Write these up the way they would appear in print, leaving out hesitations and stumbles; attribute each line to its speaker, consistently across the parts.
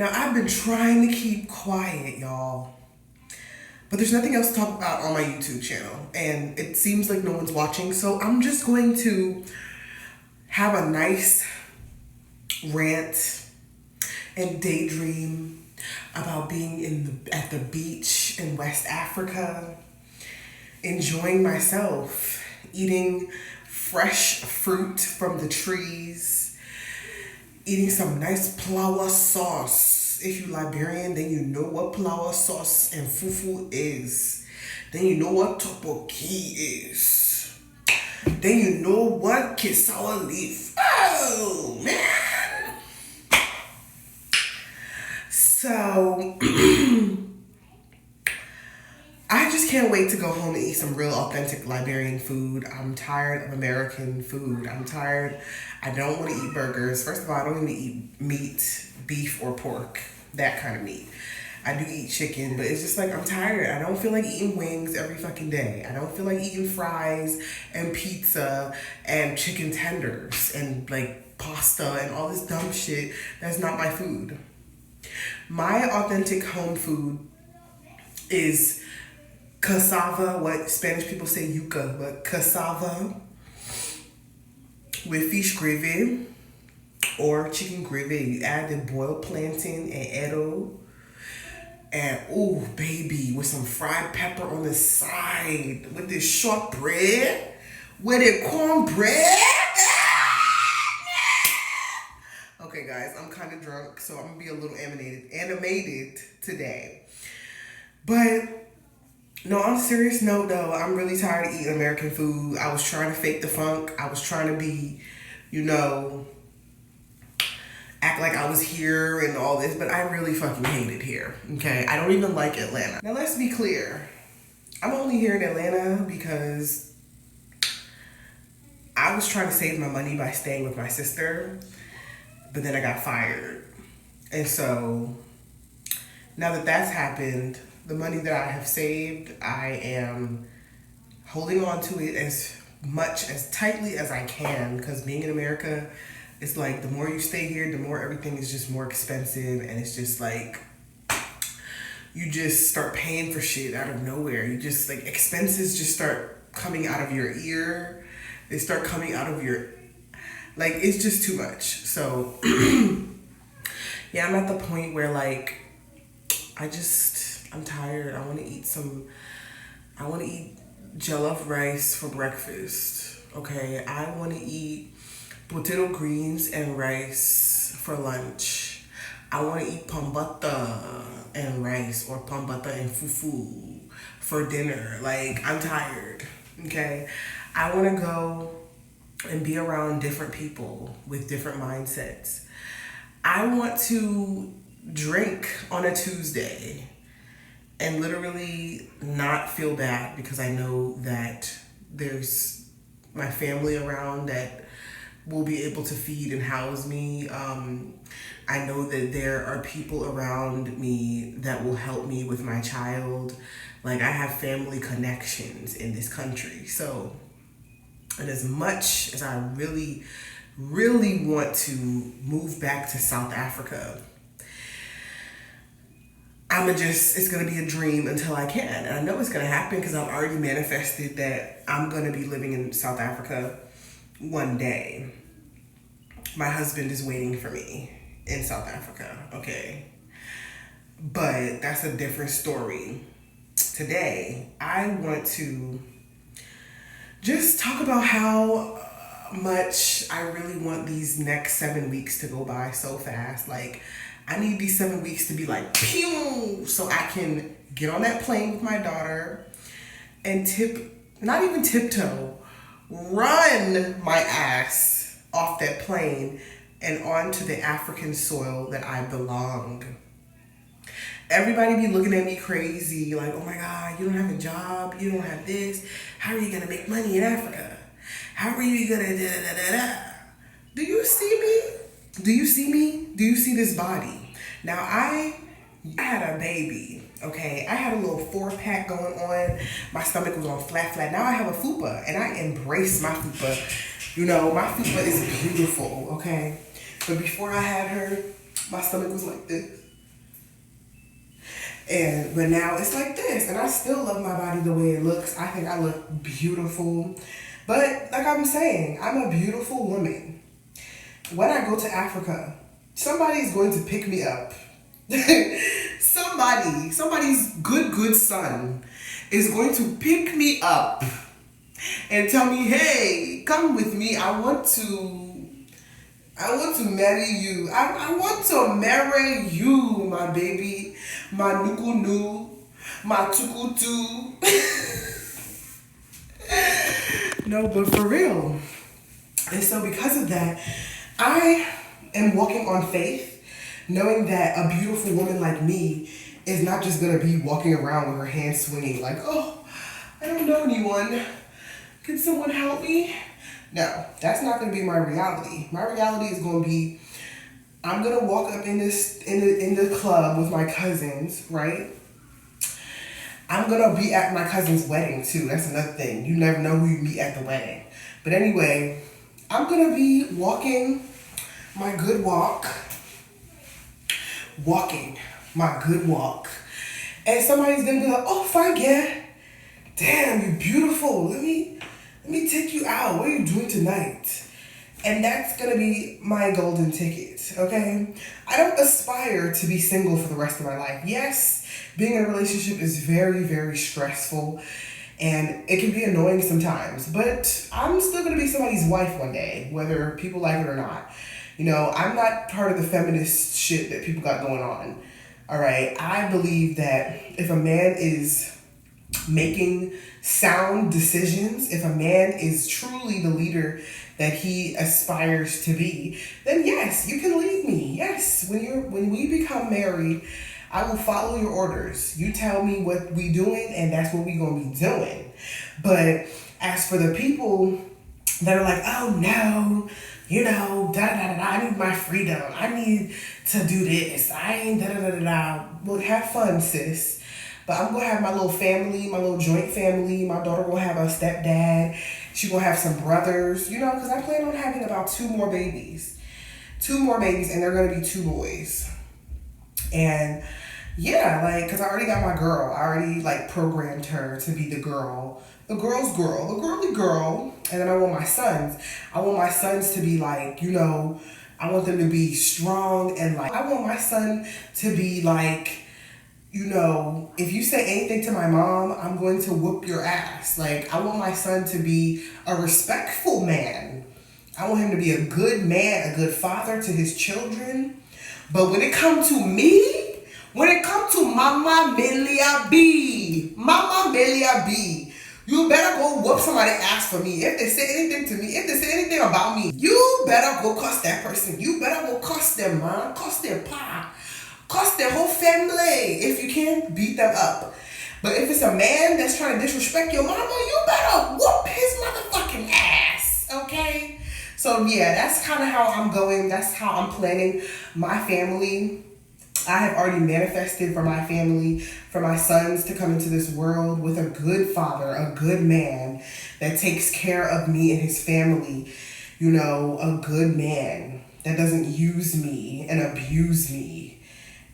Speaker 1: Now, I've been trying to keep quiet, y'all, but there's nothing else to talk about on my YouTube channel, and it seems like no one's watching, so I'm just going to have a nice rant and daydream about being at the beach in West Africa, enjoying myself, eating fresh fruit from the trees, eating some nice plower sauce. If you're Liberian, then you know what plower sauce and fufu is. Then you know what topoki is. Then you know what cassava leaf. Oh, man. So, I just can't wait to go home and eat some real authentic Liberian food. I'm tired of American food. I'm tired. I don't want to eat burgers. First of all, I don't even eat meat, beef, or pork. That kind of meat. I do eat chicken, but it's just like I'm tired. I don't feel like eating wings every fucking day. I don't feel like eating fries and pizza and chicken tenders and like pasta and all this dumb shit. That's not my food. My authentic home food is cassava, what Spanish people say yuca, but cassava with fish gravy or chicken gravy. You add the boiled plantain and edo, and ooh baby, with some fried pepper on the side, with this shortbread, with the cornbread. Okay guys, I'm kind of drunk, so I'm gonna be a little animated today. But no, on a serious note though, I'm really tired of eating American food. I was trying to fake the funk. I was trying to be, act like I was here and all this, but I really fucking hate it here, okay? I don't even like Atlanta. Now let's be clear. I'm only here in Atlanta because I was trying to save my money by staying with my sister, but then I got fired. And so now that that's happened, the money that I have saved, I am holding on to it as tightly as I can, because being in America, it's like the more you stay here, the more everything is just more expensive, and it's just like you just start paying for shit out of nowhere. You just like expenses just start coming out of your ear. They start coming out of your, like, it's just too much. So yeah, I'm at the point where like I'm tired. I want to eat jollof rice for breakfast. Okay, I want to eat potato greens and rice for lunch. I want to eat pambata and rice, or pambata and fufu for dinner. Like, I'm tired, okay? I want to go and be around different people with different mindsets. I want to drink on a Tuesday and literally not feel bad, because I know that there's my family around that will be able to feed and house me. I know that there are people around me that will help me with my child. Like, I have family connections in this country. So, and as much as I really, really want to move back to South Africa, it's gonna be a dream until I can. And I know it's gonna happen because I've already manifested that I'm gonna be living in South Africa one day. My husband is waiting for me in South Africa, okay? But that's a different story. Today, I want to just talk about how much I really want these next 7 weeks to go by so fast. Like, I need these 7 weeks to be like, pew, so I can get on that plane with my daughter and not even tiptoe, run my ass off that plane and onto the African soil that I belong. Everybody be looking at me crazy, like, oh my God, you don't have a job, you don't have this. How are you gonna make money in Africa? How are you gonna da-da-da-da-da? Do you see me? Do you see me? Do you see this body? Now, I had a baby, okay? I had a little 4-pack going on. My stomach was on flat. Now I have a fupa, and I embrace my fupa. My fupa is beautiful, okay? But before I had her, my stomach was like this. But now it's like this, and I still love my body the way it looks. I think I look beautiful. But like I'm saying, I'm a beautiful woman. When I go to Africa, somebody's going to pick me up. Somebody's good son is going to pick me up and tell me, hey, come with me. I want to marry you. I want to marry you, my baby, my nukunu, my tukutu. No, but for real. And so because of that, I am walking on faith, knowing that a beautiful woman like me is not just going to be walking around with her hands swinging like, oh, I don't know anyone. Can someone help me? No, that's not going to be my reality. My reality is going to be, I'm going to walk up in the club with my cousins, right? I'm going to be at my cousin's wedding too. That's another thing. You never know who you meet at the wedding. But anyway, I'm going to be walking my good walk. And somebody's going to be like, oh, fine, yeah. Damn, you're beautiful. Let me take you out. What are you doing tonight? And that's going to be my golden ticket, okay? I don't aspire to be single for the rest of my life. Yes, being in a relationship is very, very stressful, and it can be annoying sometimes, but I'm still going to be somebody's wife one day, whether people like it or not. You know, I'm not part of the feminist shit that people got going on, all right? I believe that if a man is making sound decisions, if a man is truly the leader that he aspires to be, then yes, you can lead me. Yes, when we become married, I will follow your orders. You tell me what we doing, and that's what we gonna be doing. But as for the people that are like, oh no, you know, I need my freedom. I need to do this. I ain't Well, have fun, sis. But I'm going to have my little family, my little joint family. My daughter will have a stepdad. She will have some brothers, you know, because I plan on having about 2 more babies. 2 more babies, and they're going to be 2 boys. And yeah, like, because I already got my girl. I already, like, programmed her to be the girl. The girl's girl. The girly girl. And then I want my sons. I want my sons to be, like, you know, I want them to be strong and, like, I want my son to be, like, you know, if you say anything to my mom, I'm going to whoop your ass. Like, I want my son to be a respectful man. I want him to be a good man, a good father to his children. But when it comes to me, when it comes to Mama Melia B, you better go whoop somebody's ass for me. If they say anything to me, if they say anything about me, you better go cuss that person. You better go cuss them, man. Cuss their pa. Cuss their whole family. If you can't, beat them up. But if it's a man that's trying to disrespect your mama, you better whoop his motherfucking ass. Okay? So yeah, that's kind of how I'm going. That's how I'm planning my family. I have already manifested for my family, for my sons to come into this world with a good father, a good man that takes care of me and his family. You know, a good man that doesn't use me and abuse me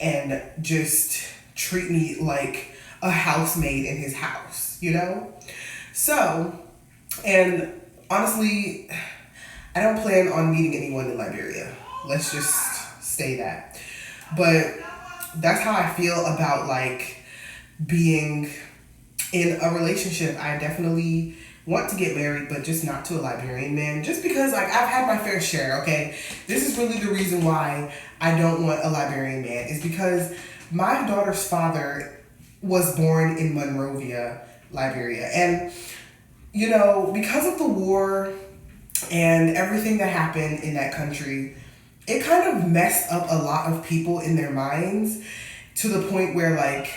Speaker 1: and just treat me like a housemaid in his house, you know? So, and honestly, I don't plan on meeting anyone in Liberia. Let's just say that. But that's how I feel about, like, being in a relationship. I definitely want to get married, but just not to a Liberian man. Just because, like, I've had my fair share, okay? This is really the reason why I don't want a Liberian man, is because my daughter's father was born in Monrovia, Liberia. And, you know, because of the war and everything that happened in that country, it kind of messed up a lot of people in their minds to the point where, like,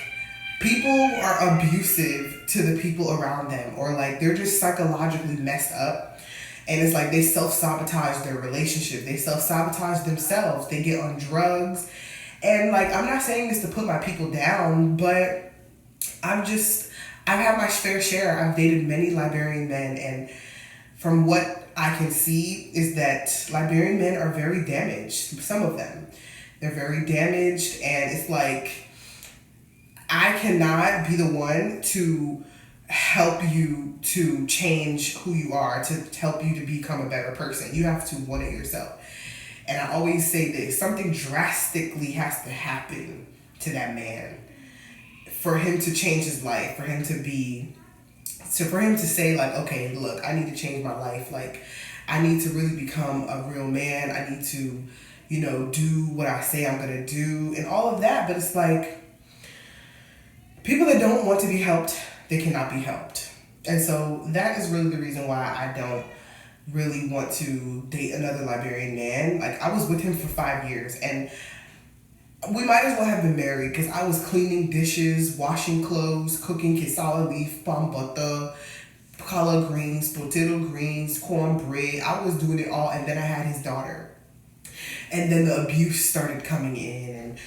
Speaker 1: people are abusive to the people around them, or, like, they're just psychologically messed up. And it's like they self-sabotage their relationship. They self-sabotage themselves. They get on drugs. And, like, I'm not saying this to put my people down, but I've had my fair share. I've dated many Liberian men, and from what I can see is that Liberian men are very damaged. Some of them. They're very damaged, and it's like, I cannot be the one to help you to change who you are, to help you to become a better person. You have to want it yourself. And I always say this, something drastically has to happen to that man for him to change his life, for him to say like, okay, look, I need to change my life. Like, I need to really become a real man. I need to, do what I say I'm going to do and all of that. But it's like, people that don't want to be helped, they cannot be helped. And so that is really the reason why I don't really want to date another Liberian man. Like, I was with him for 5 years and we might as well have been married because I was cleaning dishes, washing clothes, cooking quesadilla leaf, palm butter, collard greens, potato greens, cornbread. I was doing it all, and then I had his daughter. And then the abuse started coming in, and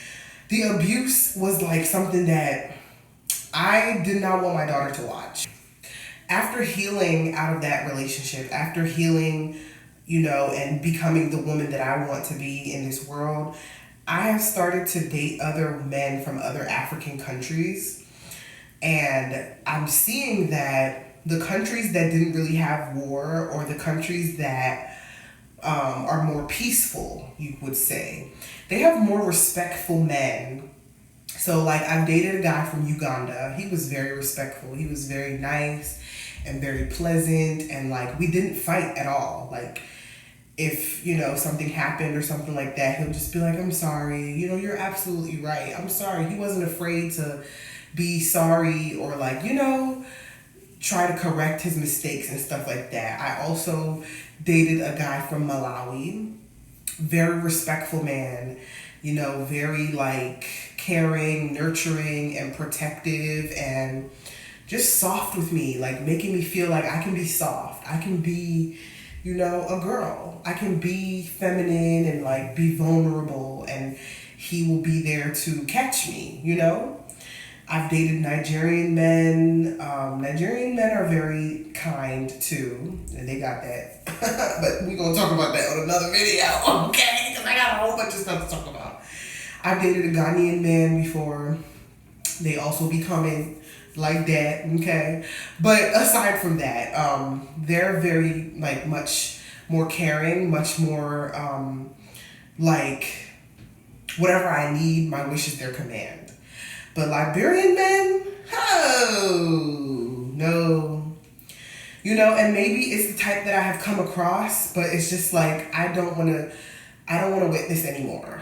Speaker 1: the abuse was like something that I did not want my daughter to watch. After healing out of that relationship, after healing, and becoming the woman that I want to be in this world, I have started to date other men from other African countries. And I'm seeing that the countries that didn't really have war, or the countries that are more peaceful, you would say, they have more respectful men. So like, I've dated a guy from Uganda. He was very respectful. He was very nice and very pleasant. And like, we didn't fight at all. Like, if, something happened or something like that, he'll just be like, I'm sorry, you're absolutely right. I'm sorry. He wasn't afraid to be sorry or like, try to correct his mistakes and stuff like that. I also dated a guy from Malawi, very respectful man, very like caring, nurturing, and protective, and just soft with me, like making me feel like I can be soft. I can be, a girl. I can be feminine and like be vulnerable, and he will be there to catch me, I've dated Nigerian men. Nigerian men are very kind too, and they got that. But we're gonna talk about that on another video, okay? Because I got a whole bunch of stuff to talk about. I've dated a Ghanaian man before. They also be coming like that, okay? But aside from that, they're very like much more caring, much more like whatever I need, my wish is their command. But Liberian men, oh, no. And maybe it's the type that I have come across, but it's just like, I don't want to witness anymore.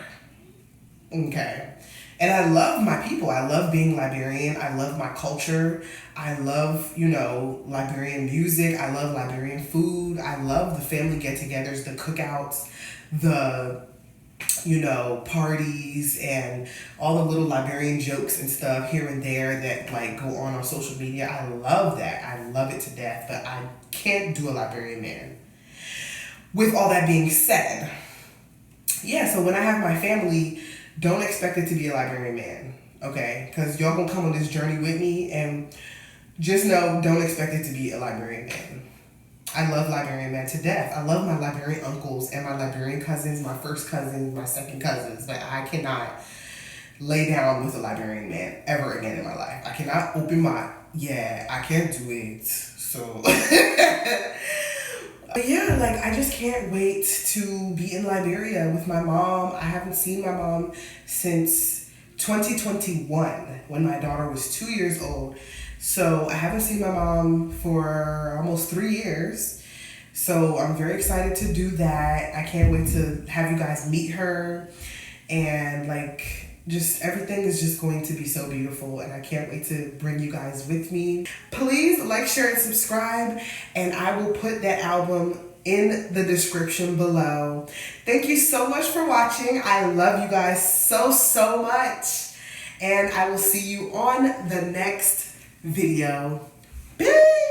Speaker 1: Okay. And I love my people. I love being Liberian. I love my culture. I love, Liberian music. I love Liberian food. I love the family get-togethers, the cookouts, the parties, and all the little Liberian jokes and stuff here and there that like go on social media. I love that. I love it to death, but I can't do a Liberian man. With all that being said, so when I have my family, don't expect it to be a Liberian man, okay? Because y'all gonna come on this journey with me, and just know, don't expect it to be a Liberian man. I love Liberian men to death. I love my Liberian uncles and my Liberian cousins, my first cousins, my second cousins, but I cannot lay down with a Liberian man ever again in my life. I cannot I can't do it. So, but yeah, like, I just can't wait to be in Liberia with my mom. I haven't seen my mom since 2021 when my daughter was 2 years old. So I haven't seen my mom for almost 3 years. So I'm very excited to do that. I can't wait to have you guys meet her. And like, just everything is just going to be so beautiful. And I can't wait to bring you guys with me. Please like, share, and subscribe. And I will put that album in the description below. Thank you so much for watching. I love you guys so, so much. And I will see you on the next video. Peace!